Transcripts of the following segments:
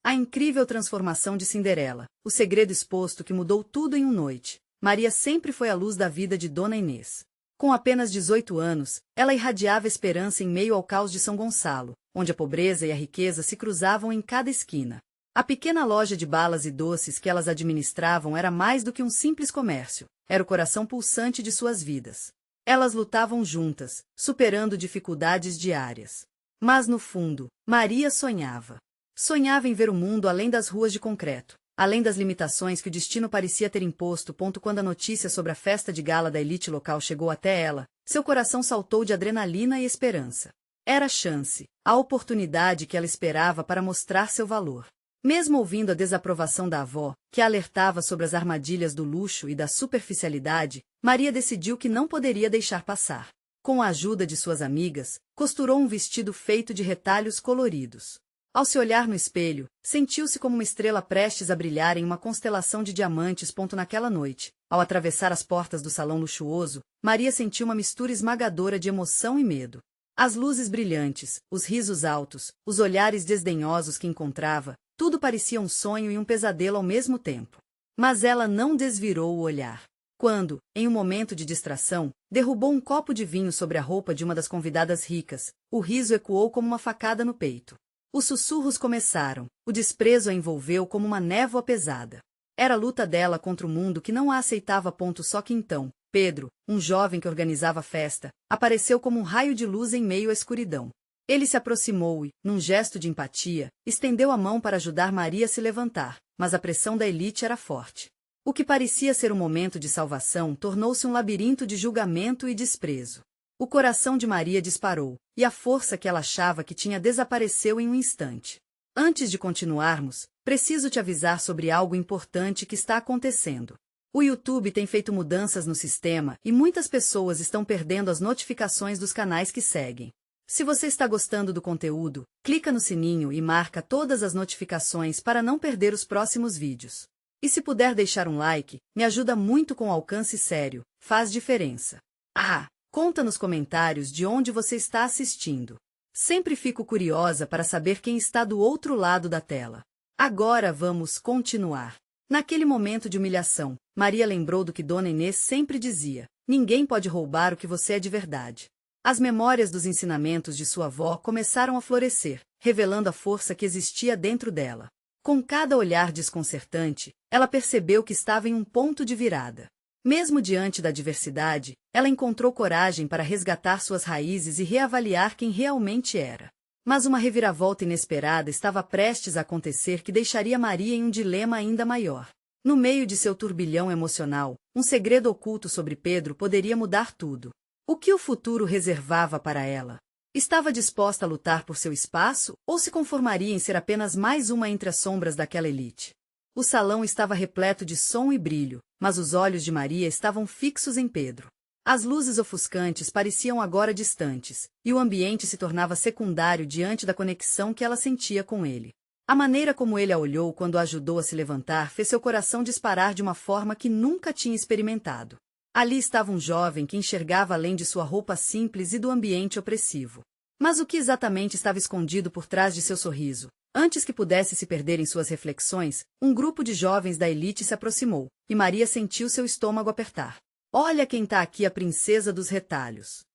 A incrível transformação de Cinderela, o segredo exposto que mudou tudo em uma noite. Maria sempre foi a luz da vida de Dona Inês. Com apenas 18 anos, ela irradiava esperança em meio ao caos de São Gonçalo, onde a pobreza e a riqueza se cruzavam em cada esquina. A pequena loja de balas e doces que elas administravam era mais do que um simples comércio, era o coração pulsante de suas vidas. Elas lutavam juntas, superando dificuldades diárias. Mas no fundo, Maria sonhava. Sonhava em ver o mundo além das ruas de concreto, além das limitações que o destino parecia ter imposto. Quando a notícia sobre a festa de gala da elite local chegou até ela, seu coração saltou de adrenalina e esperança. Era a chance, a oportunidade que ela esperava para mostrar seu valor. Mesmo ouvindo a desaprovação da avó, que a alertava sobre as armadilhas do luxo e da superficialidade, Maria decidiu que não poderia deixar passar. Com a ajuda de suas amigas, costurou um vestido feito de retalhos coloridos. Ao se olhar no espelho, sentiu-se como uma estrela prestes a brilhar em uma constelação de diamantes. Naquela noite, ao atravessar as portas do salão luxuoso, Maria sentiu uma mistura esmagadora de emoção e medo. As luzes brilhantes, os risos altos, os olhares desdenhosos que encontrava, tudo parecia um sonho e um pesadelo ao mesmo tempo. Mas ela não desvirou o olhar. Quando, em um momento de distração, derrubou um copo de vinho sobre a roupa de uma das convidadas ricas, o riso ecoou como uma facada no peito. Os sussurros começaram, o desprezo a envolveu como uma névoa pesada. Era a luta dela contra o mundo que não a aceitava. Só que então, Pedro, um jovem que organizava a festa, apareceu como um raio de luz em meio à escuridão. Ele se aproximou e, num gesto de empatia, estendeu a mão para ajudar Maria a se levantar, mas a pressão da elite era forte. O que parecia ser um momento de salvação tornou-se um labirinto de julgamento e desprezo. O coração de Maria disparou, e a força que ela achava que tinha desapareceu em um instante. Antes de continuarmos, preciso te avisar sobre algo importante que está acontecendo. O YouTube tem feito mudanças no sistema e muitas pessoas estão perdendo as notificações dos canais que seguem. Se você está gostando do conteúdo, clica no sininho e marca todas as notificações para não perder os próximos vídeos. E se puder deixar um like, me ajuda muito com alcance sério, faz diferença. Conta nos comentários de onde você está assistindo. Sempre fico curiosa para saber quem está do outro lado da tela. Agora vamos continuar. Naquele momento de humilhação, Maria lembrou do que Dona Inês sempre dizia: ninguém pode roubar o que você é de verdade. As memórias dos ensinamentos de sua avó começaram a florescer, revelando a força que existia dentro dela. Com cada olhar desconcertante, ela percebeu que estava em um ponto de virada. Mesmo diante da adversidade, ela encontrou coragem para resgatar suas raízes e reavaliar quem realmente era. Mas uma reviravolta inesperada estava prestes a acontecer que deixaria Maria em um dilema ainda maior. No meio de seu turbilhão emocional, um segredo oculto sobre Pedro poderia mudar tudo. O que o futuro reservava para ela? Estava disposta a lutar por seu espaço ou se conformaria em ser apenas mais uma entre as sombras daquela elite? O salão estava repleto de som e brilho, mas os olhos de Maria estavam fixos em Pedro. As luzes ofuscantes pareciam agora distantes, e o ambiente se tornava secundário diante da conexão que ela sentia com ele. A maneira como ele a olhou quando a ajudou a se levantar fez seu coração disparar de uma forma que nunca tinha experimentado. Ali estava um jovem que enxergava além de sua roupa simples e do ambiente opressivo. Mas o que exatamente estava escondido por trás de seu sorriso? Antes que pudesse se perder em suas reflexões, um grupo de jovens da elite se aproximou, e Maria sentiu seu estômago apertar. Olha quem tá aqui, a princesa dos retalhos.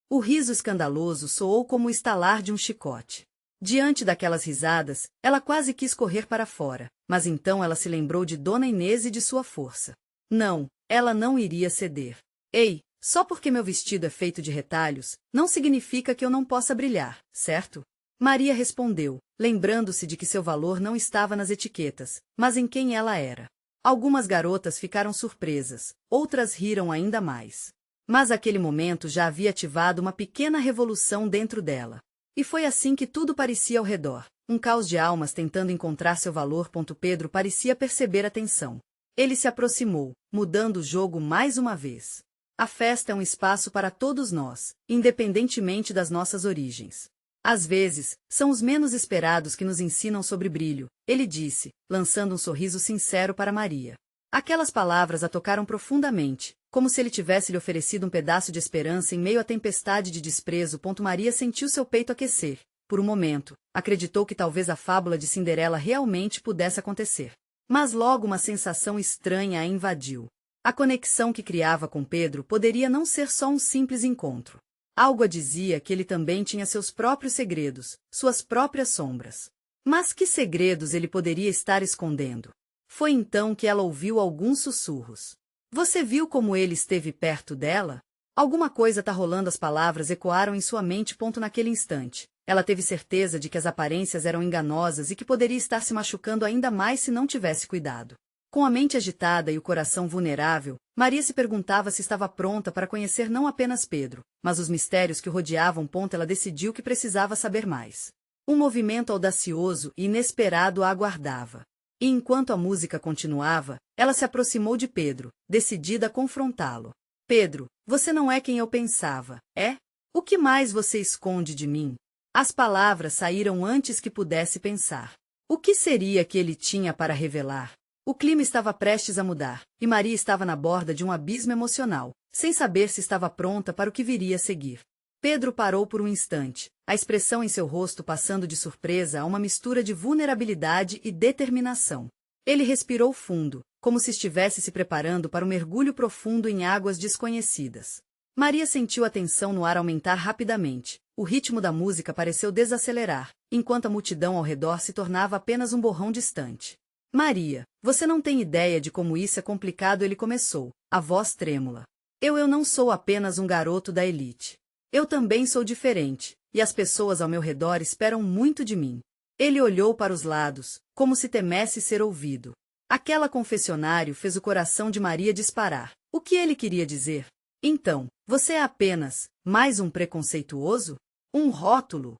O riso escandaloso soou como o estalar de um chicote. Diante daquelas risadas, ela quase quis correr para fora, mas então ela se lembrou de Dona Inês e de sua força. Não, ela não iria ceder. Ei, só porque meu vestido é feito de retalhos, não significa que eu não possa brilhar, certo? Maria respondeu, lembrando-se de que seu valor não estava nas etiquetas, mas em quem ela era. Algumas garotas ficaram surpresas, outras riram ainda mais. Mas aquele momento já havia ativado uma pequena revolução dentro dela. E foi assim que tudo parecia ao redor, um caos de almas tentando encontrar seu valor. Pedro parecia perceber a tensão. Ele se aproximou, mudando o jogo mais uma vez. A festa é um espaço para todos nós, independentemente das nossas origens. Às vezes, são os menos esperados que nos ensinam sobre brilho, ele disse, lançando um sorriso sincero para Maria. Aquelas palavras a tocaram profundamente, como se ele tivesse lhe oferecido um pedaço de esperança em meio à tempestade de desprezo. Maria sentiu seu peito aquecer, por um momento, acreditou que talvez a fábula de Cinderela realmente pudesse acontecer. Mas logo uma sensação estranha a invadiu. A conexão que criava com Pedro poderia não ser só um simples encontro. Algo a dizia que ele também tinha seus próprios segredos, suas próprias sombras. Mas que segredos ele poderia estar escondendo? Foi então que ela ouviu alguns sussurros. Você viu como ele esteve perto dela? Alguma coisa tá rolando. As palavras ecoaram em sua mente. Naquele instante, ela teve certeza de que as aparências eram enganosas e que poderia estar se machucando ainda mais se não tivesse cuidado. Com a mente agitada e o coração vulnerável, Maria se perguntava se estava pronta para conhecer não apenas Pedro, mas os mistérios que o rodeavam. Ela decidiu que precisava saber mais. Um movimento audacioso e inesperado a aguardava. E enquanto a música continuava, ela se aproximou de Pedro, decidida a confrontá-lo. Pedro, você não é quem eu pensava, é? O que mais você esconde de mim? As palavras saíram antes que pudesse pensar. O que seria que ele tinha para revelar? O clima estava prestes a mudar, e Maria estava na borda de um abismo emocional, sem saber se estava pronta para o que viria a seguir. Pedro parou por um instante, a expressão em seu rosto passando de surpresa a uma mistura de vulnerabilidade e determinação. Ele respirou fundo, como se estivesse se preparando para um mergulho profundo em águas desconhecidas. Maria sentiu a tensão no ar aumentar rapidamente. O ritmo da música pareceu desacelerar, enquanto a multidão ao redor se tornava apenas um borrão distante. Maria, você não tem ideia de como isso é complicado. Ele começou, a voz trêmula. Eu não sou apenas um garoto da elite. Eu também sou diferente, e as pessoas ao meu redor esperam muito de mim. Ele olhou para os lados, como se temesse ser ouvido. Aquela confessionário fez o coração de Maria disparar. O que ele queria dizer? Então, você é apenas mais um preconceituoso? Um rótulo?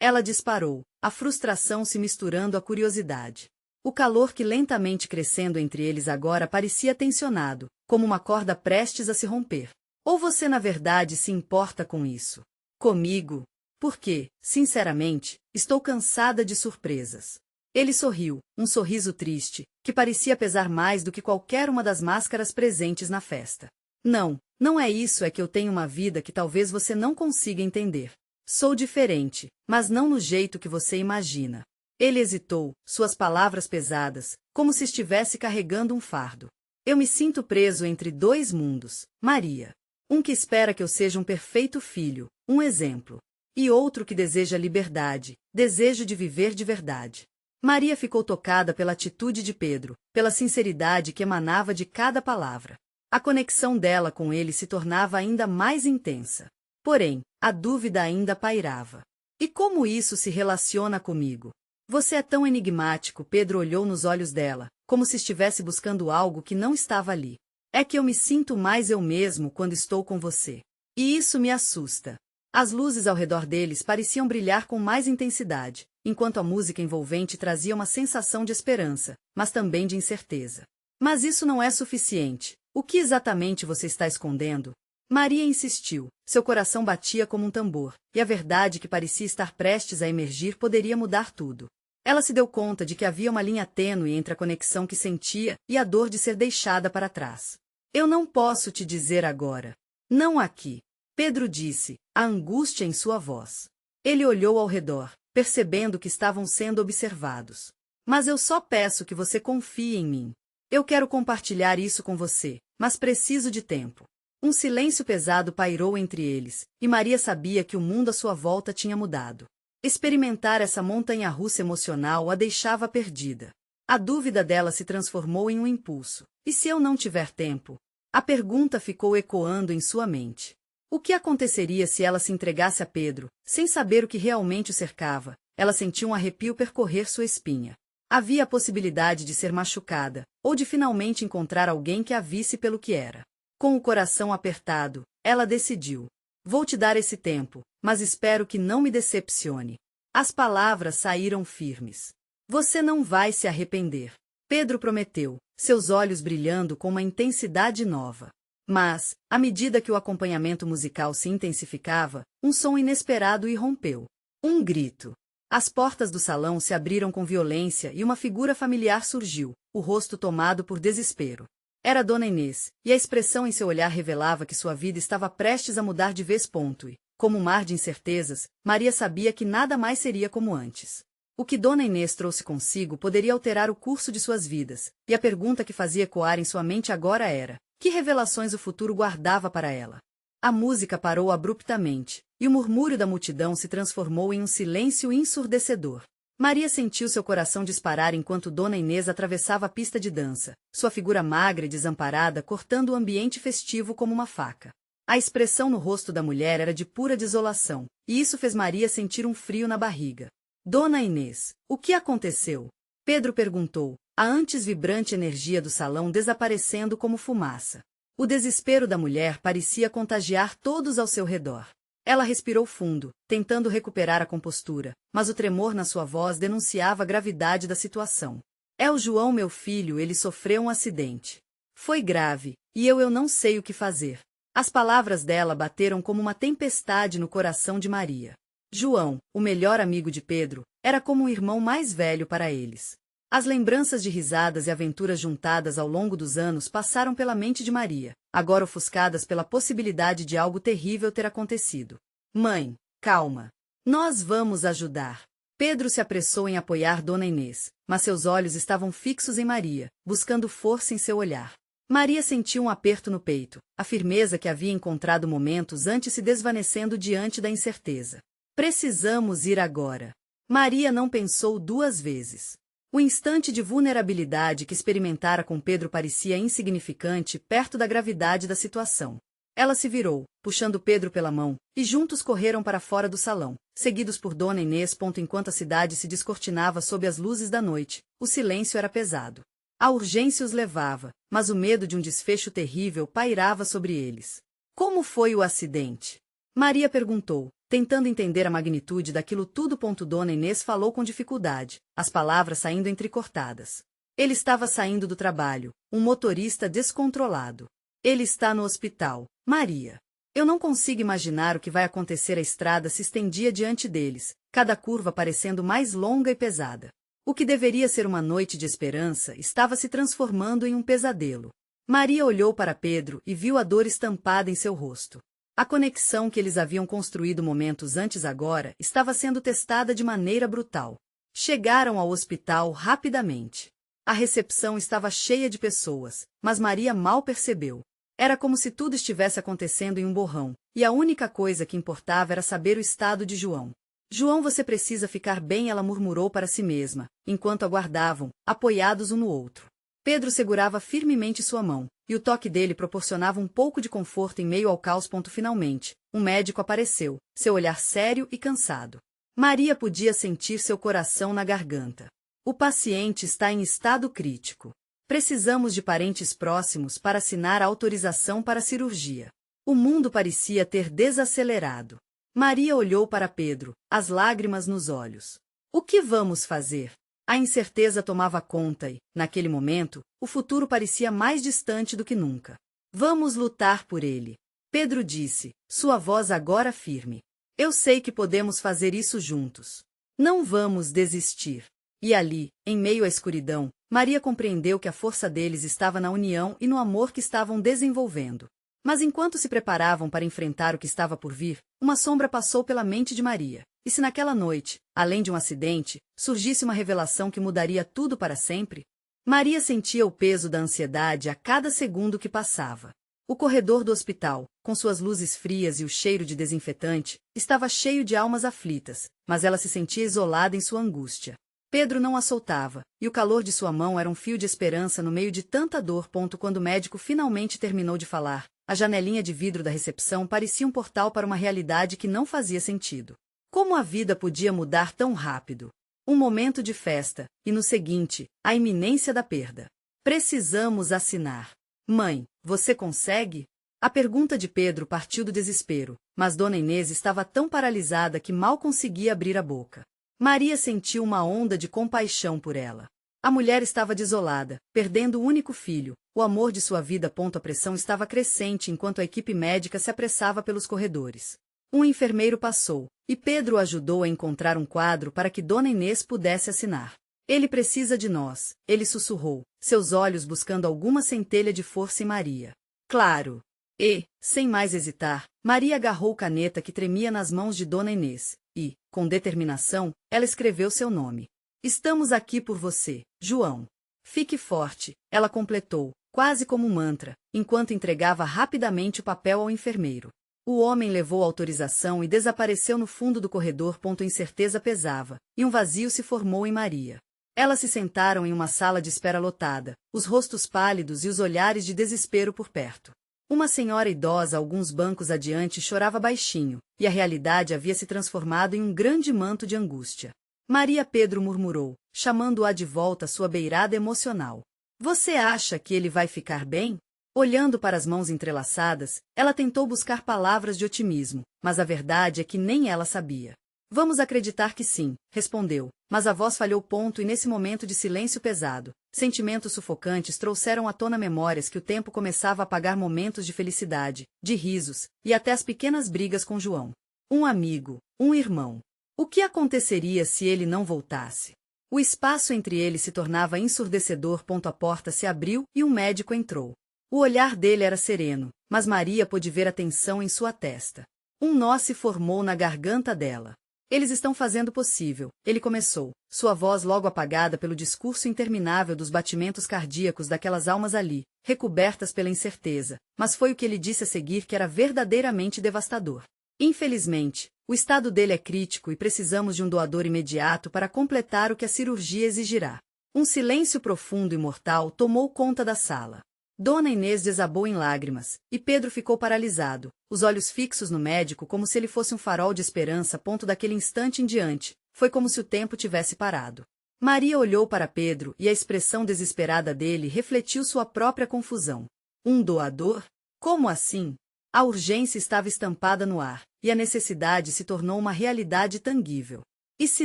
Ela disparou, a frustração se misturando à curiosidade. O calor que lentamente crescendo entre eles agora parecia tensionado, como uma corda prestes a se romper. Ou você na verdade se importa com isso? Comigo? Porque, sinceramente, estou cansada de surpresas. Ele sorriu, um sorriso triste, que parecia pesar mais do que qualquer uma das máscaras presentes na festa. Não é isso, é que eu tenho uma vida que talvez você não consiga entender. Sou diferente, mas não no jeito que você imagina. Ele hesitou, suas palavras pesadas, como se estivesse carregando um fardo. Eu me sinto preso entre dois mundos, Maria. Um que espera que eu seja um perfeito filho, um exemplo. E outro que deseja liberdade, desejo de viver de verdade. Maria ficou tocada pela atitude de Pedro, pela sinceridade que emanava de cada palavra. A conexão dela com ele se tornava ainda mais intensa. Porém, a dúvida ainda pairava. E como isso se relaciona comigo? Você é tão enigmático. Pedro olhou nos olhos dela, como se estivesse buscando algo que não estava ali. É que eu me sinto mais eu mesmo quando estou com você. E isso me assusta. As luzes ao redor deles pareciam brilhar com mais intensidade, enquanto a música envolvente trazia uma sensação de esperança, mas também de incerteza. Mas isso não é suficiente. O que exatamente você está escondendo? Maria insistiu. Seu coração batia como um tambor, e a verdade que parecia estar prestes a emergir poderia mudar tudo. Ela se deu conta de que havia uma linha tênue entre a conexão que sentia e a dor de ser deixada para trás. Eu não posso te dizer agora. Não aqui. Pedro disse, a angústia em sua voz. Ele olhou ao redor, percebendo que estavam sendo observados. Mas eu só peço que você confie em mim. Eu quero compartilhar isso com você, mas preciso de tempo. Um silêncio pesado pairou entre eles, e Maria sabia que o mundo à sua volta tinha mudado. Experimentar essa montanha-russa emocional a deixava perdida. A dúvida dela se transformou em um impulso. E se eu não tiver tempo? A pergunta ficou ecoando em sua mente. O que aconteceria se ela se entregasse a Pedro, sem saber o que realmente o cercava? Ela sentiu um arrepio percorrer sua espinha. Havia a possibilidade de ser machucada, ou de finalmente encontrar alguém que a visse pelo que era. Com o coração apertado, ela decidiu. Vou te dar esse tempo, mas espero que não me decepcione. As palavras saíram firmes. Você não vai se arrepender. Pedro prometeu, seus olhos brilhando com uma intensidade nova. Mas, à medida que o acompanhamento musical se intensificava, um som inesperado irrompeu. Um grito. As portas do salão se abriram com violência e uma figura familiar surgiu, o rosto tomado por desespero. Era Dona Inês, e a expressão em seu olhar revelava que sua vida estava prestes a mudar de vez. E, Como um mar de incertezas, Maria sabia que nada mais seria como antes. O que Dona Inês trouxe consigo poderia alterar o curso de suas vidas, e a pergunta que fazia ecoar em sua mente agora era: que revelações o futuro guardava para ela? A música parou abruptamente, e o murmúrio da multidão se transformou em um silêncio ensurdecedor. Maria sentiu seu coração disparar enquanto Dona Inês atravessava a pista de dança, sua figura magra e desamparada cortando o ambiente festivo como uma faca. A expressão no rosto da mulher era de pura desolação, e isso fez Maria sentir um frio na barriga. Dona Inês, o que aconteceu? Pedro perguntou, a antes vibrante energia do salão desaparecendo como fumaça. O desespero da mulher parecia contagiar todos ao seu redor. Ela respirou fundo, tentando recuperar a compostura, mas o tremor na sua voz denunciava a gravidade da situação. É o João, meu filho, ele sofreu um acidente. Foi grave, e eu não sei o que fazer. As palavras dela bateram como uma tempestade no coração de Maria. João, o melhor amigo de Pedro, era como um irmão mais velho para eles. As lembranças de risadas e aventuras juntadas ao longo dos anos passaram pela mente de Maria, agora ofuscadas pela possibilidade de algo terrível ter acontecido. Mãe, calma. Nós vamos ajudar. Pedro se apressou em apoiar Dona Inês, mas seus olhos estavam fixos em Maria, buscando força em seu olhar. Maria sentiu um aperto no peito, a firmeza que havia encontrado momentos antes se desvanecendo diante da incerteza. Precisamos ir agora. Maria não pensou duas vezes. O instante de vulnerabilidade que experimentara com Pedro parecia insignificante perto da gravidade da situação. Ela se virou, puxando Pedro pela mão, e juntos correram para fora do salão, seguidos por Dona Inês. Enquanto a cidade se descortinava sob as luzes da noite, o silêncio era pesado. A urgência os levava, mas o medo de um desfecho terrível pairava sobre eles. Como foi o acidente? Maria perguntou, tentando entender a magnitude daquilo tudo. Dona Inês falou com dificuldade, as palavras saindo entrecortadas. Ele estava saindo do trabalho, um motorista descontrolado. Ele está no hospital, Maria. Eu não consigo imaginar o que vai acontecer. A estrada se estendia diante deles, cada curva parecendo mais longa e pesada. O que deveria ser uma noite de esperança estava se transformando em um pesadelo. Maria olhou para Pedro e viu a dor estampada em seu rosto. A conexão que eles haviam construído momentos antes agora estava sendo testada de maneira brutal. Chegaram ao hospital rapidamente. A recepção estava cheia de pessoas, mas Maria mal percebeu. Era como se tudo estivesse acontecendo em um borrão, e a única coisa que importava era saber o estado de João. João, você precisa ficar bem, ela murmurou para si mesma, enquanto aguardavam, apoiados um no outro. Pedro segurava firmemente sua mão, e o toque dele proporcionava um pouco de conforto em meio ao caos. Finalmente, um médico apareceu, seu olhar sério e cansado. Maria podia sentir seu coração na garganta. O paciente está em estado crítico. Precisamos de parentes próximos para assinar a autorização para a cirurgia. O mundo parecia ter desacelerado. Maria olhou para Pedro, as lágrimas nos olhos. O que vamos fazer? A incerteza tomava conta e, naquele momento, o futuro parecia mais distante do que nunca. Vamos lutar por ele. Pedro disse, sua voz agora firme. Eu sei que podemos fazer isso juntos. Não vamos desistir. E ali, em meio à escuridão, Maria compreendeu que a força deles estava na união e no amor que estavam desenvolvendo. Mas enquanto se preparavam para enfrentar o que estava por vir, uma sombra passou pela mente de Maria. E se naquela noite, além de um acidente, surgisse uma revelação que mudaria tudo para sempre? Maria sentia o peso da ansiedade a cada segundo que passava. O corredor do hospital, com suas luzes frias e o cheiro de desinfetante, estava cheio de almas aflitas, mas ela se sentia isolada em sua angústia. Pedro não a soltava, e o calor de sua mão era um fio de esperança no meio de tanta dor. Quando o médico finalmente terminou de falar, a janelinha de vidro da recepção parecia um portal para uma realidade que não fazia sentido. Como a vida podia mudar tão rápido? Um momento de festa, e no seguinte, a iminência da perda. Precisamos assinar. Mãe, você consegue? A pergunta de Pedro partiu do desespero, mas Dona Inês estava tão paralisada que mal conseguia abrir a boca. Maria sentiu uma onda de compaixão por ela. A mulher estava desolada, perdendo o único filho, o amor de sua vida. A pressão estava crescente enquanto a equipe médica se apressava pelos corredores. Um enfermeiro passou, e Pedro ajudou a encontrar um quadro para que Dona Inês pudesse assinar. Ele precisa de nós, ele sussurrou, seus olhos buscando alguma centelha de força em Maria. Claro. E, sem mais hesitar, Maria agarrou caneta que tremia nas mãos de Dona Inês, e, com determinação, ela escreveu seu nome. Estamos aqui por você, João. Fique forte, ela completou, quase como um mantra, enquanto entregava rapidamente o papel ao enfermeiro. O homem levou a autorização e desapareceu no fundo do corredor. Incerteza pesava, e um vazio se formou em Maria. Elas se sentaram em uma sala de espera lotada, os rostos pálidos e os olhares de desespero por perto. Uma senhora idosa alguns bancos adiante chorava baixinho, e a realidade havia se transformado em um grande manto de angústia. Maria Pedro murmurou, chamando-a de volta à sua beirada emocional. Você acha que ele vai ficar bem? Olhando para as mãos entrelaçadas, ela tentou buscar palavras de otimismo, mas a verdade é que nem ela sabia. Vamos acreditar que sim, respondeu, mas a voz falhou. E nesse momento de silêncio pesado, sentimentos sufocantes trouxeram à tona memórias que o tempo começava a apagar, momentos de felicidade, de risos, e até as pequenas brigas com João. Um amigo, um irmão. O que aconteceria se ele não voltasse? O espaço entre eles se tornava ensurdecedor. A porta se abriu e um médico entrou. O olhar dele era sereno, mas Maria pôde ver a tensão em sua testa. Um nó se formou na garganta dela. Eles estão fazendo o possível, ele começou, sua voz logo apagada pelo discurso interminável dos batimentos cardíacos daquelas almas ali, recobertas pela incerteza, mas foi o que ele disse a seguir que era verdadeiramente devastador. Infelizmente, o estado dele é crítico e precisamos de um doador imediato para completar o que a cirurgia exigirá. Um silêncio profundo e mortal tomou conta da sala. Dona Inês desabou em lágrimas, e Pedro ficou paralisado, os olhos fixos no médico como se ele fosse um farol de esperança. Daquele instante em diante, foi como se o tempo tivesse parado. Maria olhou para Pedro e a expressão desesperada dele refletiu sua própria confusão. Um doador? Como assim? A urgência estava estampada no ar, e a necessidade se tornou uma realidade tangível. E se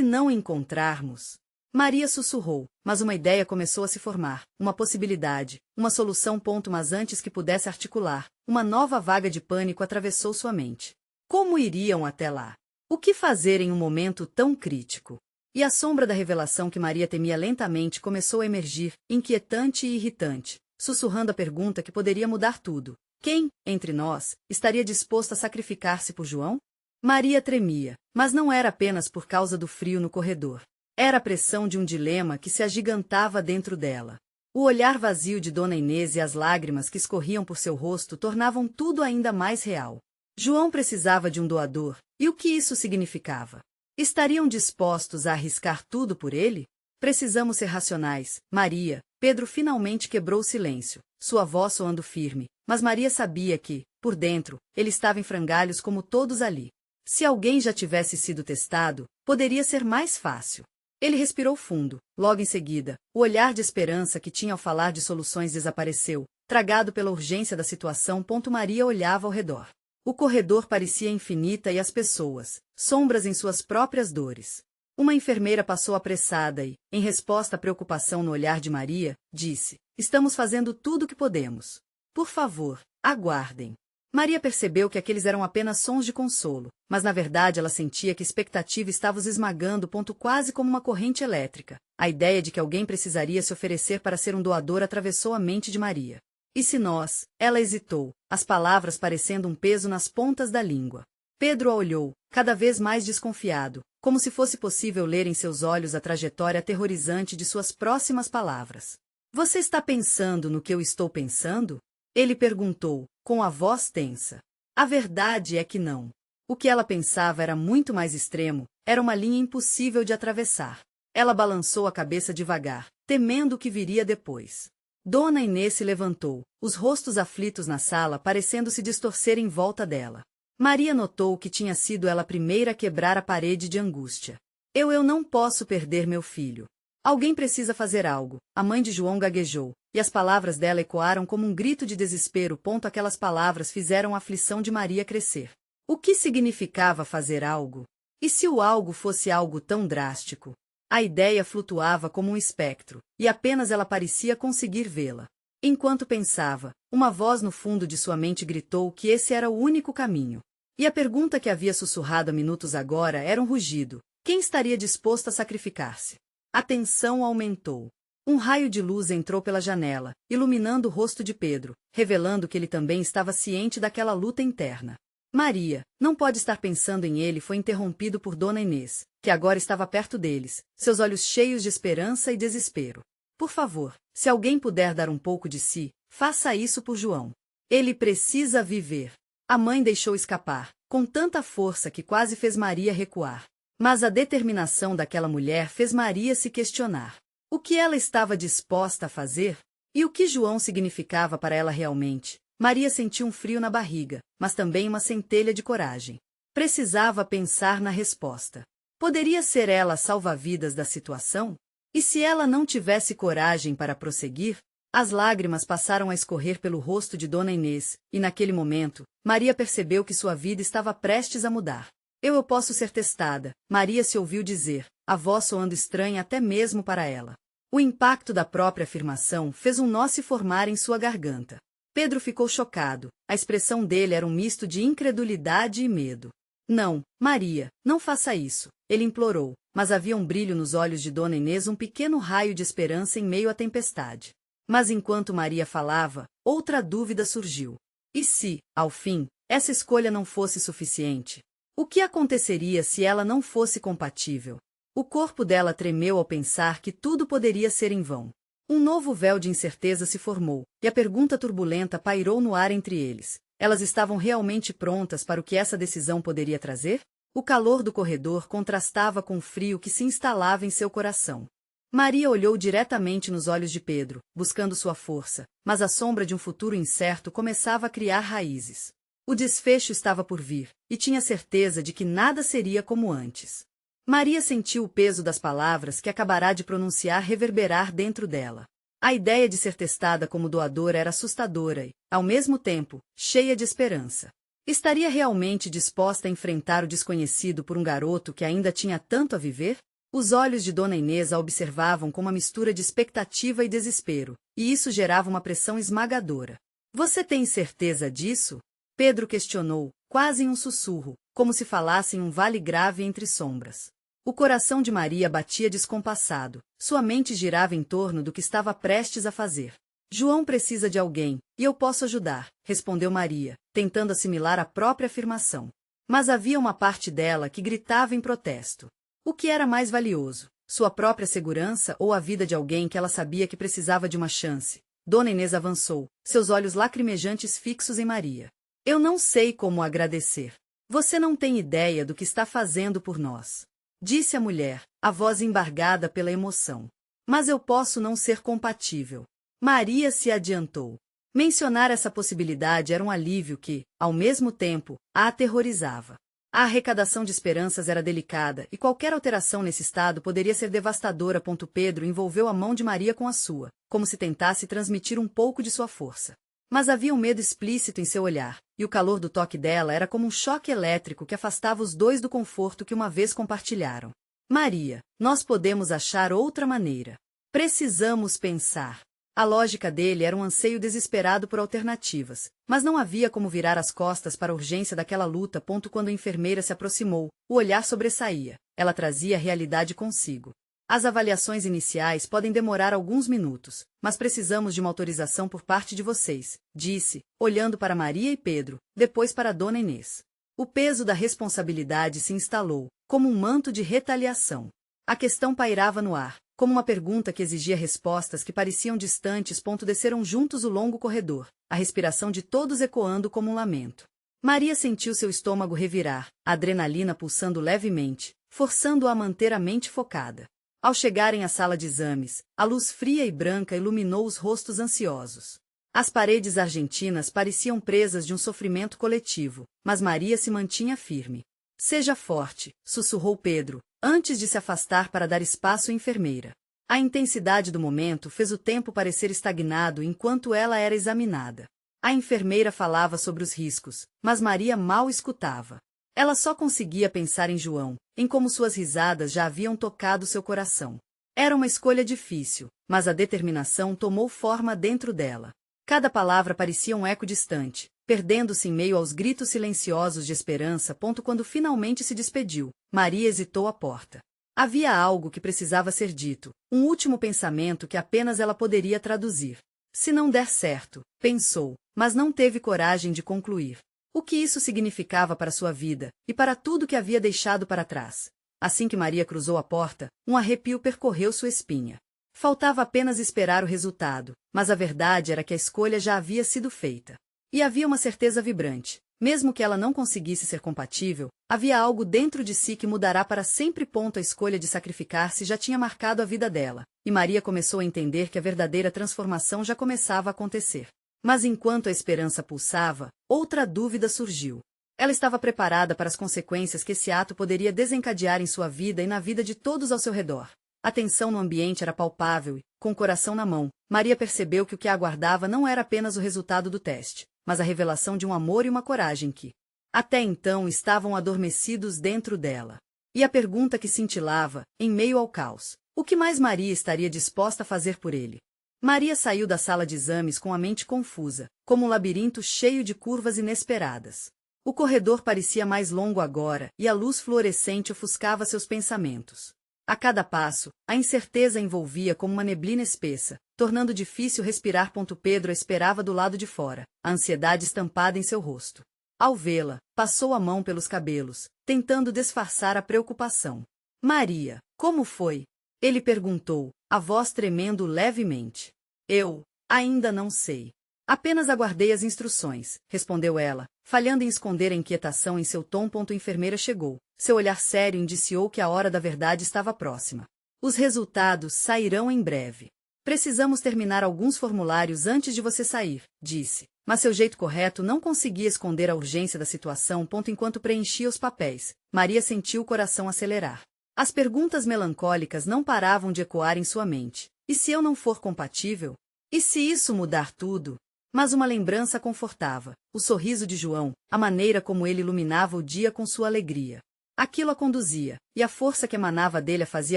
não encontrarmos? Maria sussurrou, mas uma ideia começou a se formar, uma possibilidade, uma solução. Mas antes que pudesse articular, uma nova vaga de pânico atravessou sua mente. Como iriam até lá? O que fazer em um momento tão crítico? E a sombra da revelação que Maria temia lentamente começou a emergir, inquietante e irritante, sussurrando a pergunta que poderia mudar tudo. Quem, entre nós, estaria disposto a sacrificar-se por João? Maria tremia, mas não era apenas por causa do frio no corredor. Era a pressão de um dilema que se agigantava dentro dela. O olhar vazio de Dona Inês e as lágrimas que escorriam por seu rosto tornavam tudo ainda mais real. João precisava de um doador, e o que isso significava? Estariam dispostos a arriscar tudo por ele? Precisamos ser racionais, Maria. Pedro finalmente quebrou o silêncio, sua voz soando firme, mas Maria sabia que, por dentro, ele estava em frangalhos como todos ali. Se alguém já tivesse sido testado, poderia ser mais fácil. Ele respirou fundo, logo em seguida, o olhar de esperança que tinha ao falar de soluções desapareceu, tragado pela urgência da situação. Maria olhava ao redor. O corredor parecia infinita e as pessoas, sombras em suas próprias dores. Uma enfermeira passou apressada e, em resposta à preocupação no olhar de Maria, disse: Estamos fazendo tudo o que podemos. Por favor, aguardem. Maria percebeu que aqueles eram apenas sons de consolo, mas na verdade ela sentia que a expectativa estava os esmagando. Quase como uma corrente elétrica. A ideia de que alguém precisaria se oferecer para ser um doador atravessou a mente de Maria. E se nós? Ela hesitou, as palavras parecendo um peso nas pontas da língua. Pedro a olhou, cada vez mais desconfiado, como se fosse possível ler em seus olhos a trajetória aterrorizante de suas próximas palavras. Você está pensando no que eu estou pensando? Ele perguntou, com a voz tensa. A verdade é que não. O que ela pensava era muito mais extremo, era uma linha impossível de atravessar. Ela balançou a cabeça devagar, temendo o que viria depois. Dona Inês se levantou, os rostos aflitos na sala parecendo se distorcer em volta dela. Maria notou que tinha sido ela a primeira a quebrar a parede de angústia. Eu não posso perder meu filho. Alguém precisa fazer algo, a mãe de João gaguejou, e as palavras dela ecoaram como um grito de desespero. Aquelas palavras fizeram a aflição de Maria crescer. O que significava fazer algo? E se o algo fosse algo tão drástico? A ideia flutuava como um espectro, e apenas ela parecia conseguir vê-la. Enquanto pensava, uma voz no fundo de sua mente gritou que esse era o único caminho. E a pergunta que havia sussurrado há minutos agora era um rugido. Quem estaria disposto a sacrificar-se? A tensão aumentou. Um raio de luz entrou pela janela, iluminando o rosto de Pedro, revelando que ele também estava ciente daquela luta interna. Maria, não pode estar pensando em ele, foi interrompido por Dona Inês, que agora estava perto deles, seus olhos cheios de esperança e desespero. Por favor, se alguém puder dar um pouco de si, faça isso por João. Ele precisa viver. A mãe deixou escapar, com tanta força que quase fez Maria recuar. Mas a determinação daquela mulher fez Maria se questionar. O que ela estava disposta a fazer? E o que João significava para ela realmente? Maria sentiu um frio na barriga, mas também uma centelha de coragem. Precisava pensar na resposta. Poderia ser ela a salva-vidas da situação? E se ela não tivesse coragem para prosseguir? As lágrimas passaram a escorrer pelo rosto de Dona Inês, e naquele momento, Maria percebeu que sua vida estava prestes a mudar. Eu posso ser testada, Maria se ouviu dizer, a voz soando estranha até mesmo para ela. O impacto da própria afirmação fez um nó se formar em sua garganta. Pedro ficou chocado, a expressão dele era um misto de incredulidade e medo. Não, Maria, não faça isso, ele implorou, mas havia um brilho nos olhos de Dona Inês, um pequeno raio de esperança em meio à tempestade. Mas enquanto Maria falava, outra dúvida surgiu. E se, ao fim, essa escolha não fosse suficiente? O que aconteceria se ela não fosse compatível? O corpo dela tremeu ao pensar que tudo poderia ser em vão. Um novo véu de incerteza se formou, e a pergunta turbulenta pairou no ar entre eles. Elas estavam realmente prontas para o que essa decisão poderia trazer? O calor do corredor contrastava com o frio que se instalava em seu coração. Maria olhou diretamente nos olhos de Pedro, buscando sua força, mas a sombra de um futuro incerto começava a criar raízes. O desfecho estava por vir, e tinha certeza de que nada seria como antes. Maria sentiu o peso das palavras que acabará de pronunciar reverberar dentro dela. A ideia de ser testada como doadora era assustadora e, ao mesmo tempo, cheia de esperança. Estaria realmente disposta a enfrentar o desconhecido por um garoto que ainda tinha tanto a viver? Os olhos de Dona Inês a observavam com uma mistura de expectativa e desespero, e isso gerava uma pressão esmagadora. Você tem certeza disso? Pedro questionou, quase em um sussurro, como se falasse em um vale grave entre sombras. O coração de Maria batia descompassado, sua mente girava em torno do que estava prestes a fazer. João precisa de alguém, e eu posso ajudar, respondeu Maria, tentando assimilar a própria afirmação. Mas havia uma parte dela que gritava em protesto. O que era mais valioso, sua própria segurança ou a vida de alguém que ela sabia que precisava de uma chance? Dona Inês avançou, seus olhos lacrimejantes fixos em Maria. Eu não sei como agradecer. Você não tem ideia do que está fazendo por nós, disse a mulher, a voz embargada pela emoção. Mas eu posso não ser compatível. Maria se adiantou. Mencionar essa possibilidade era um alívio que, ao mesmo tempo, a aterrorizava. A arrecadação de esperanças era delicada e qualquer alteração nesse estado poderia ser devastadora. Pedro envolveu a mão de Maria com a sua, como se tentasse transmitir um pouco de sua força. Mas havia um medo explícito em seu olhar, e o calor do toque dela era como um choque elétrico que afastava os dois do conforto que uma vez compartilharam. Maria, nós podemos achar outra maneira. Precisamos pensar. A lógica dele era um anseio desesperado por alternativas, mas não havia como virar as costas para a urgência daquela luta. Quando a enfermeira se aproximou, o olhar sobressaía. Ela trazia a realidade consigo. As avaliações iniciais podem demorar alguns minutos, mas precisamos de uma autorização por parte de vocês, disse, olhando para Maria e Pedro, depois para Dona Inês. O peso da responsabilidade se instalou, como um manto de retaliação. A questão pairava no ar, como uma pergunta que exigia respostas que pareciam distantes. Desceram juntos o longo corredor, a respiração de todos ecoando como um lamento. Maria sentiu seu estômago revirar, a adrenalina pulsando levemente, forçando-a a manter a mente focada. Ao chegarem à sala de exames, a luz fria e branca iluminou os rostos ansiosos. As paredes argentinas pareciam presas de um sofrimento coletivo, mas Maria se mantinha firme. Seja forte, sussurrou Pedro, antes de se afastar para dar espaço à enfermeira. A intensidade do momento fez o tempo parecer estagnado enquanto ela era examinada. A enfermeira falava sobre os riscos, mas Maria mal escutava. Ela só conseguia pensar em João, em como suas risadas já haviam tocado seu coração. Era uma escolha difícil, mas a determinação tomou forma dentro dela. Cada palavra parecia um eco distante, perdendo-se em meio aos gritos silenciosos de esperança. Quando finalmente se despediu, Maria hesitou à porta. Havia algo que precisava ser dito, um último pensamento que apenas ela poderia traduzir. Se não der certo, pensou, mas não teve coragem de concluir. O que isso significava para sua vida, e para tudo que havia deixado para trás? Assim que Maria cruzou a porta, um arrepio percorreu sua espinha. Faltava apenas esperar o resultado, mas a verdade era que a escolha já havia sido feita. E havia uma certeza vibrante. Mesmo que ela não conseguisse ser compatível, havia algo dentro de si que mudará para sempre. A escolha de sacrificar-se já tinha marcado a vida dela, e Maria começou a entender que a verdadeira transformação já começava a acontecer. Mas enquanto a esperança pulsava, outra dúvida surgiu. Ela estava preparada para as consequências que esse ato poderia desencadear em sua vida e na vida de todos ao seu redor. A tensão no ambiente era palpável e, com o coração na mão, Maria percebeu que o que a aguardava não era apenas o resultado do teste, mas a revelação de um amor e uma coragem que, até então, estavam adormecidos dentro dela. E a pergunta que cintilava, em meio ao caos: o que mais Maria estaria disposta a fazer por ele? Maria saiu da sala de exames com a mente confusa, como um labirinto cheio de curvas inesperadas. O corredor parecia mais longo agora, e a luz fluorescente ofuscava seus pensamentos. A cada passo, a incerteza envolvia como uma neblina espessa, tornando difícil respirar. Pedro a esperava do lado de fora, a ansiedade estampada em seu rosto. Ao vê-la, passou a mão pelos cabelos, tentando disfarçar a preocupação. Maria, como foi? Ele perguntou, a voz tremendo levemente. Eu ainda não sei. Apenas aguardei as instruções, respondeu ela, falhando em esconder a inquietação em seu tom. A enfermeira chegou. Seu olhar sério indiciou que a hora da verdade estava próxima. Os resultados sairão em breve. Precisamos terminar alguns formulários antes de você sair, disse. Mas seu jeito correto não conseguia esconder a urgência da situação. Enquanto preenchia os papéis, Maria sentiu o coração acelerar. As perguntas melancólicas não paravam de ecoar em sua mente. E se eu não for compatível? E se isso mudar tudo? Mas uma lembrança confortava, o sorriso de João, a maneira como ele iluminava o dia com sua alegria. Aquilo a conduzia, e a força que emanava dele a fazia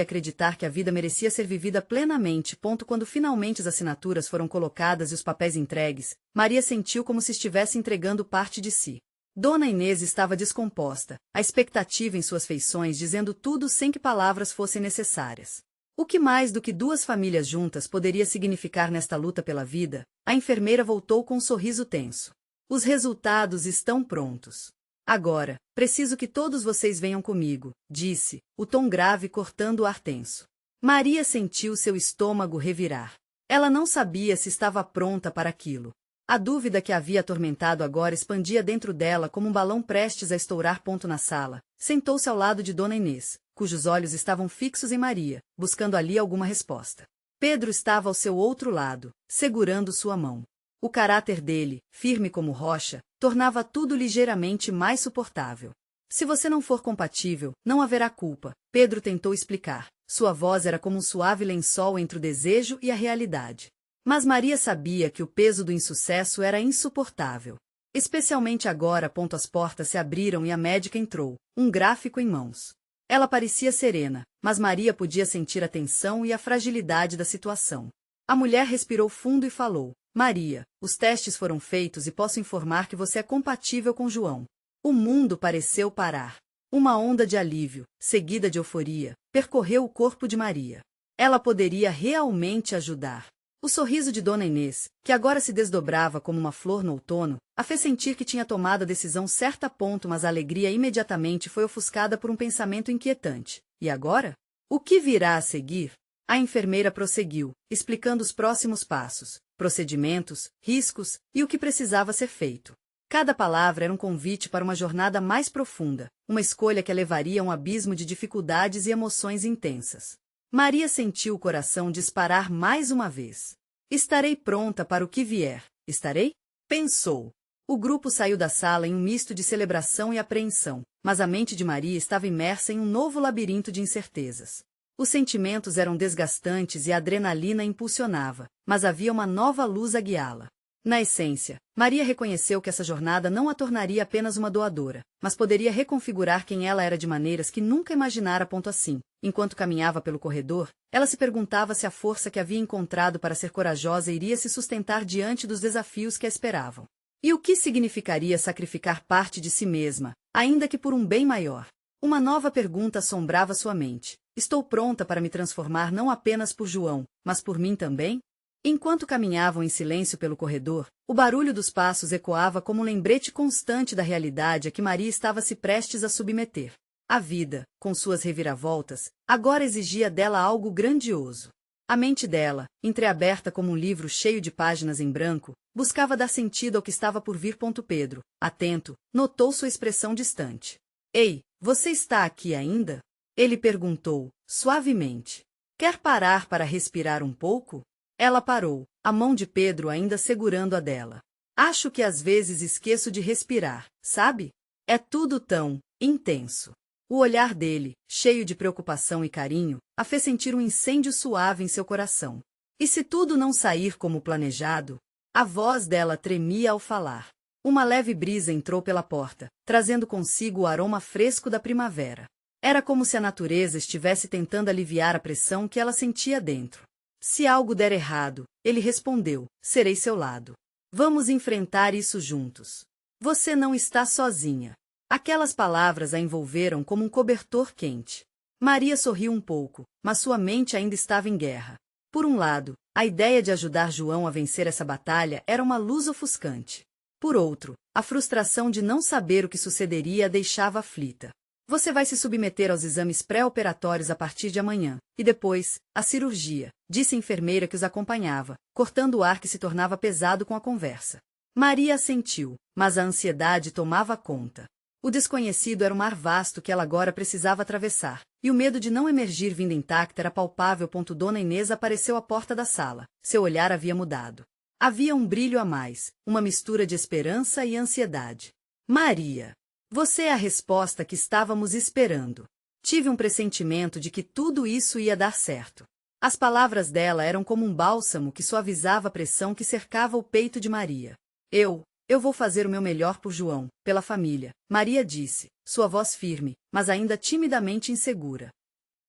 acreditar que a vida merecia ser vivida plenamente. Quando finalmente as assinaturas foram colocadas e os papéis entregues, Maria sentiu como se estivesse entregando parte de si. Dona Inês estava descomposta, a expectativa em suas feições dizendo tudo sem que palavras fossem necessárias. O que mais do que duas famílias juntas poderia significar nesta luta pela vida? A enfermeira voltou com um sorriso tenso. Os resultados estão prontos. Agora, preciso que todos vocês venham comigo, disse, o tom grave cortando o ar tenso. Maria sentiu seu estômago revirar. Ela não sabia se estava pronta para aquilo. A dúvida que a havia atormentado agora expandia dentro dela como um balão prestes a estourar. Na sala, sentou-se ao lado de Dona Inês, cujos olhos estavam fixos em Maria, buscando ali alguma resposta. Pedro estava ao seu outro lado, segurando sua mão. O caráter dele, firme como rocha, tornava tudo ligeiramente mais suportável. Se você não for compatível, não haverá culpa, Pedro tentou explicar. Sua voz era como um suave lençol entre o desejo e a realidade. Mas Maria sabia que o peso do insucesso era insuportável. Especialmente agora. As portas se abriram e a médica entrou, um gráfico em mãos. Ela parecia serena, mas Maria podia sentir a tensão e a fragilidade da situação. A mulher respirou fundo e falou: Maria, os testes foram feitos e posso informar que você é compatível com João. O mundo pareceu parar. Uma onda de alívio, seguida de euforia, percorreu o corpo de Maria. Ela poderia realmente ajudar. O sorriso de Dona Inês, que agora se desdobrava como uma flor no outono, a fez sentir que tinha tomado a decisão certa. Mas a alegria imediatamente foi ofuscada por um pensamento inquietante. E agora? O que virá a seguir? A enfermeira prosseguiu, explicando os próximos passos, procedimentos, riscos e o que precisava ser feito. Cada palavra era um convite para uma jornada mais profunda, uma escolha que a levaria a um abismo de dificuldades e emoções intensas. Maria sentiu o coração disparar mais uma vez. Estarei pronta para o que vier, estarei? Pensou. O grupo saiu da sala em um misto de celebração e apreensão, mas a mente de Maria estava imersa em um novo labirinto de incertezas. Os sentimentos eram desgastantes e a adrenalina impulsionava, mas havia uma nova luz a guiá-la. Na essência, Maria reconheceu que essa jornada não a tornaria apenas uma doadora, mas poderia reconfigurar quem ela era de maneiras que nunca imaginara. Assim, enquanto caminhava pelo corredor, ela se perguntava se a força que havia encontrado para ser corajosa iria se sustentar diante dos desafios que a esperavam. E o que significaria sacrificar parte de si mesma, ainda que por um bem maior? Uma nova pergunta assombrava sua mente. Estou pronta para me transformar não apenas por João, mas por mim também? Enquanto caminhavam em silêncio pelo corredor, o barulho dos passos ecoava como um lembrete constante da realidade a que Maria estava se prestes a submeter. A vida, com suas reviravoltas, agora exigia dela algo grandioso. A mente dela, entreaberta como um livro cheio de páginas em branco, buscava dar sentido ao que estava por vir. Pedro, atento, notou sua expressão distante. Ei, você está aqui ainda? Ele perguntou, suavemente. Quer parar para respirar um pouco? Ela parou, a mão de Pedro ainda segurando a dela. Acho que às vezes esqueço de respirar, sabe? É tudo tão intenso. O olhar dele, cheio de preocupação e carinho, a fez sentir um incêndio suave em seu coração. E se tudo não sair como planejado? A voz dela tremia ao falar. Uma leve brisa entrou pela porta, trazendo consigo o aroma fresco da primavera. Era como se a natureza estivesse tentando aliviar a pressão que ela sentia dentro. Se algo der errado, ele respondeu, serei seu lado. Vamos enfrentar isso juntos. Você não está sozinha. Aquelas palavras a envolveram como um cobertor quente. Maria sorriu um pouco, mas sua mente ainda estava em guerra. Por um lado, a ideia de ajudar João a vencer essa batalha era uma luz ofuscante. Por outro, a frustração de não saber o que sucederia a deixava aflita. Você vai se submeter aos exames pré-operatórios a partir de amanhã, e depois, a cirurgia, disse a enfermeira que os acompanhava, cortando o ar que se tornava pesado com a conversa. Maria assentiu, mas a ansiedade tomava conta. O desconhecido era um mar vasto que ela agora precisava atravessar, e o medo de não emergir vinda intacta era palpável. Dona Inês apareceu à porta da sala. Seu olhar havia mudado. Havia um brilho a mais, uma mistura de esperança e ansiedade. Maria, você é a resposta que estávamos esperando. Tive um pressentimento de que tudo isso ia dar certo. As palavras dela eram como um bálsamo que suavizava a pressão que cercava o peito de Maria. Eu vou fazer o meu melhor por João, pela família, Maria disse, sua voz firme, mas ainda timidamente insegura.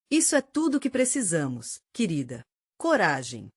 Isso é tudo o que precisamos, querida. Coragem.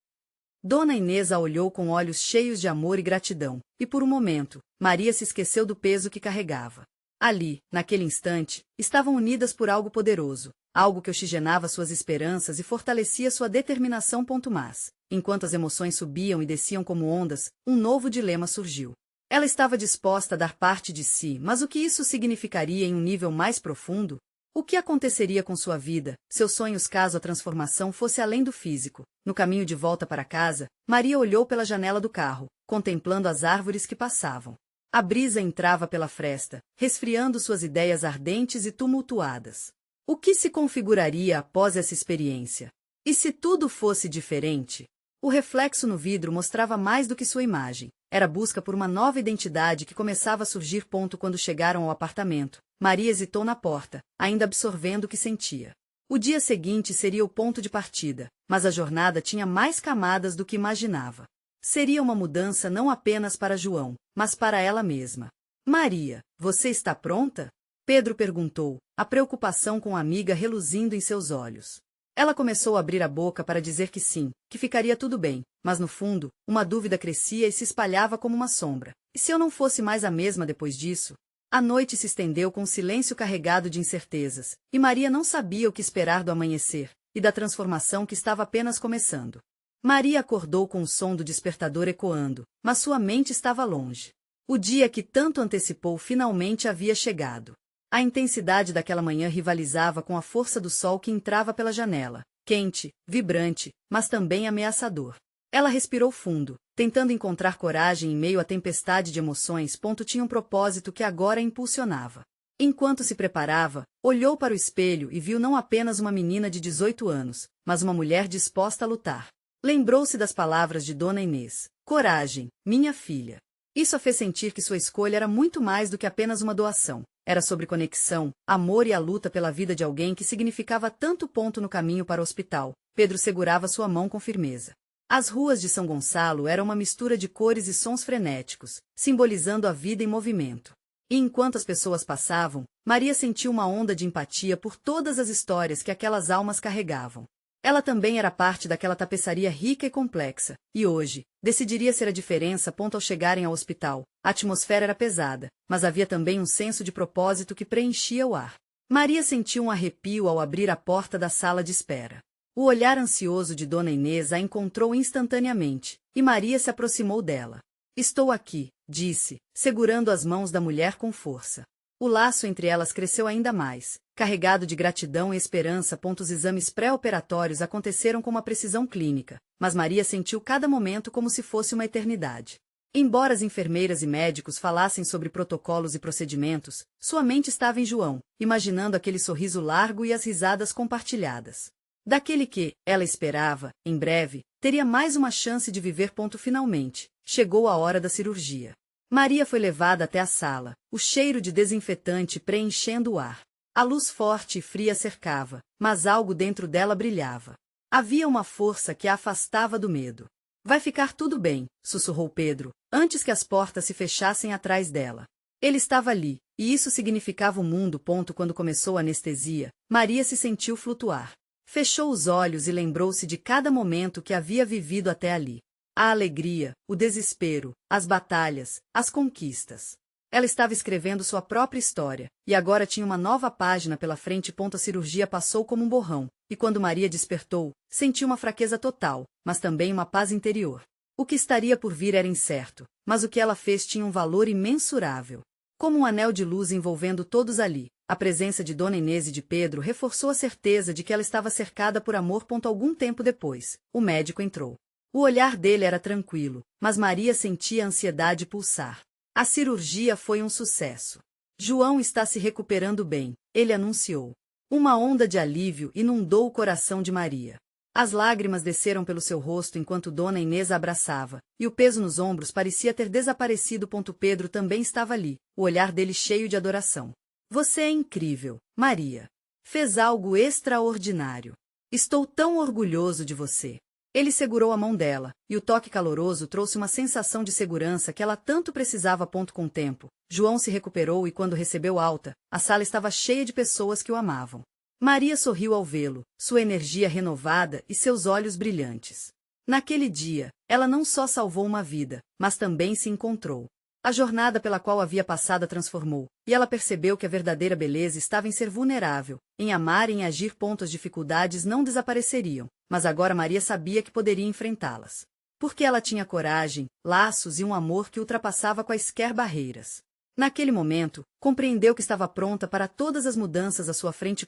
Dona Inês a olhou com olhos cheios de amor e gratidão, e por um momento, Maria se esqueceu do peso que carregava. Ali, naquele instante, estavam unidas por algo poderoso, algo que oxigenava suas esperanças e fortalecia sua determinação. Mas, enquanto as emoções subiam e desciam como ondas, um novo dilema surgiu. Ela estava disposta a dar parte de si, mas o que isso significaria em um nível mais profundo? O que aconteceria com sua vida, seus sonhos caso a transformação fosse além do físico? No caminho de volta para casa, Maria olhou pela janela do carro, contemplando as árvores que passavam. A brisa entrava pela fresta, resfriando suas ideias ardentes e tumultuadas. O que se configuraria após essa experiência? E se tudo fosse diferente? O reflexo no vidro mostrava mais do que sua imagem. Era busca por uma nova identidade que começava a surgir. Quando chegaram ao apartamento, Maria hesitou na porta, ainda absorvendo o que sentia. O dia seguinte seria o ponto de partida, mas a jornada tinha mais camadas do que imaginava. Seria uma mudança não apenas para João, mas para ela mesma. Maria, você está pronta? Pedro perguntou, a preocupação com a amiga reluzindo em seus olhos. Ela começou a abrir a boca para dizer que sim, que ficaria tudo bem, mas no fundo, uma dúvida crescia e se espalhava como uma sombra. E se eu não fosse mais a mesma depois disso? A noite se estendeu com um silêncio carregado de incertezas, e Maria não sabia o que esperar do amanhecer, e da transformação que estava apenas começando. Maria acordou com o som do despertador ecoando, mas sua mente estava longe. O dia que tanto antecipou finalmente havia chegado. A intensidade daquela manhã rivalizava com a força do sol que entrava pela janela, quente, vibrante, mas também ameaçador. Ela respirou fundo, tentando encontrar coragem em meio à tempestade de emoções. Tinha um propósito que agora a impulsionava. Enquanto se preparava, olhou para o espelho e viu não apenas uma menina de 18 anos, mas uma mulher disposta a lutar. Lembrou-se das palavras de Dona Inês. Coragem, minha filha. Isso a fez sentir que sua escolha era muito mais do que apenas uma doação. Era sobre conexão, amor e a luta pela vida de alguém que significava tanto. No caminho para o hospital, Pedro segurava sua mão com firmeza. As ruas de São Gonçalo eram uma mistura de cores e sons frenéticos, simbolizando a vida em movimento. E enquanto as pessoas passavam, Maria sentiu uma onda de empatia por todas as histórias que aquelas almas carregavam. Ela também era parte daquela tapeçaria rica e complexa, e hoje, decidiria ser a diferença. Ao chegarem ao hospital, a atmosfera era pesada, mas havia também um senso de propósito que preenchia o ar. Maria sentiu um arrepio ao abrir a porta da sala de espera. O olhar ansioso de Dona Inês a encontrou instantaneamente, e Maria se aproximou dela. Estou aqui, disse, segurando as mãos da mulher com força. O laço entre elas cresceu ainda mais, carregado de gratidão e esperança. Os exames pré-operatórios aconteceram com uma precisão clínica, mas Maria sentiu cada momento como se fosse uma eternidade. Embora as enfermeiras e médicos falassem sobre protocolos e procedimentos, sua mente estava em João, imaginando aquele sorriso largo e as risadas compartilhadas. Daquele que, ela esperava, em breve, teria mais uma chance de viver. Finalmente, chegou a hora da cirurgia. Maria foi levada até a sala, o cheiro de desinfetante preenchendo o ar. A luz forte e fria cercava, mas algo dentro dela brilhava. Havia uma força que a afastava do medo. Vai ficar tudo bem, sussurrou Pedro, antes que as portas se fechassem atrás dela. Ele estava ali, e isso significava o mundo. Quando começou a anestesia, Maria se sentiu flutuar. Fechou os olhos e lembrou-se de cada momento que havia vivido até ali. A alegria, o desespero, as batalhas, as conquistas. Ela estava escrevendo sua própria história, e agora tinha uma nova página pela frente. A cirurgia passou como um borrão, e quando Maria despertou, sentiu uma fraqueza total, mas também uma paz interior. O que estaria por vir era incerto, mas o que ela fez tinha um valor imensurável. Como um anel de luz envolvendo todos ali, a presença de Dona Inês e de Pedro reforçou a certeza de que ela estava cercada por amor. Algum tempo depois, o médico entrou. O olhar dele era tranquilo, mas Maria sentia a ansiedade pulsar. A cirurgia foi um sucesso. João está se recuperando bem, ele anunciou. Uma onda de alívio inundou o coração de Maria. As lágrimas desceram pelo seu rosto enquanto Dona Inês a abraçava, e o peso nos ombros parecia ter desaparecido. Pedro também estava ali, o olhar dele cheio de adoração. Você é incrível, Maria. Fez algo extraordinário. Estou tão orgulhoso de você. Ele segurou a mão dela, e o toque caloroso trouxe uma sensação de segurança que ela tanto precisava. Com o tempo, João se recuperou e quando recebeu alta, a sala estava cheia de pessoas que o amavam. Maria sorriu ao vê-lo, sua energia renovada e seus olhos brilhantes. Naquele dia, ela não só salvou uma vida, mas também se encontrou. A jornada pela qual havia passado a transformou, e ela percebeu que a verdadeira beleza estava em ser vulnerável, em amar e em agir. As dificuldades não desapareceriam, mas agora Maria sabia que poderia enfrentá-las. Porque ela tinha coragem, laços e um amor que ultrapassava quaisquer barreiras. Naquele momento, compreendeu que estava pronta para todas as mudanças à sua frente.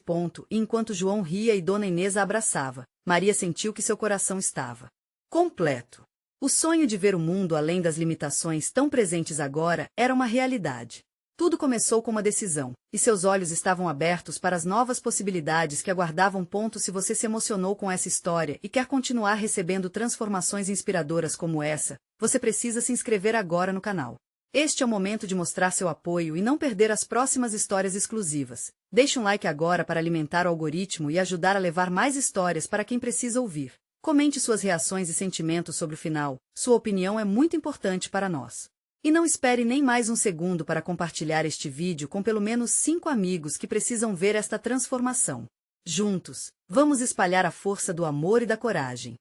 E enquanto João ria e Dona Inês a abraçava, Maria sentiu que seu coração estava completo. O sonho de ver o mundo além das limitações tão presentes agora era uma realidade. Tudo começou com uma decisão, e seus olhos estavam abertos para as novas possibilidades que aguardavam. Se você se emocionou com essa história e quer continuar recebendo transformações inspiradoras como essa, você precisa se inscrever agora no canal. Este é o momento de mostrar seu apoio e não perder as próximas histórias exclusivas. Deixe um like agora para alimentar o algoritmo e ajudar a levar mais histórias para quem precisa ouvir. Comente suas reações e sentimentos sobre o final, sua opinião é muito importante para nós. E não espere nem mais um segundo para compartilhar este vídeo com pelo menos 5 amigos que precisam ver esta transformação. Juntos, vamos espalhar a força do amor e da coragem.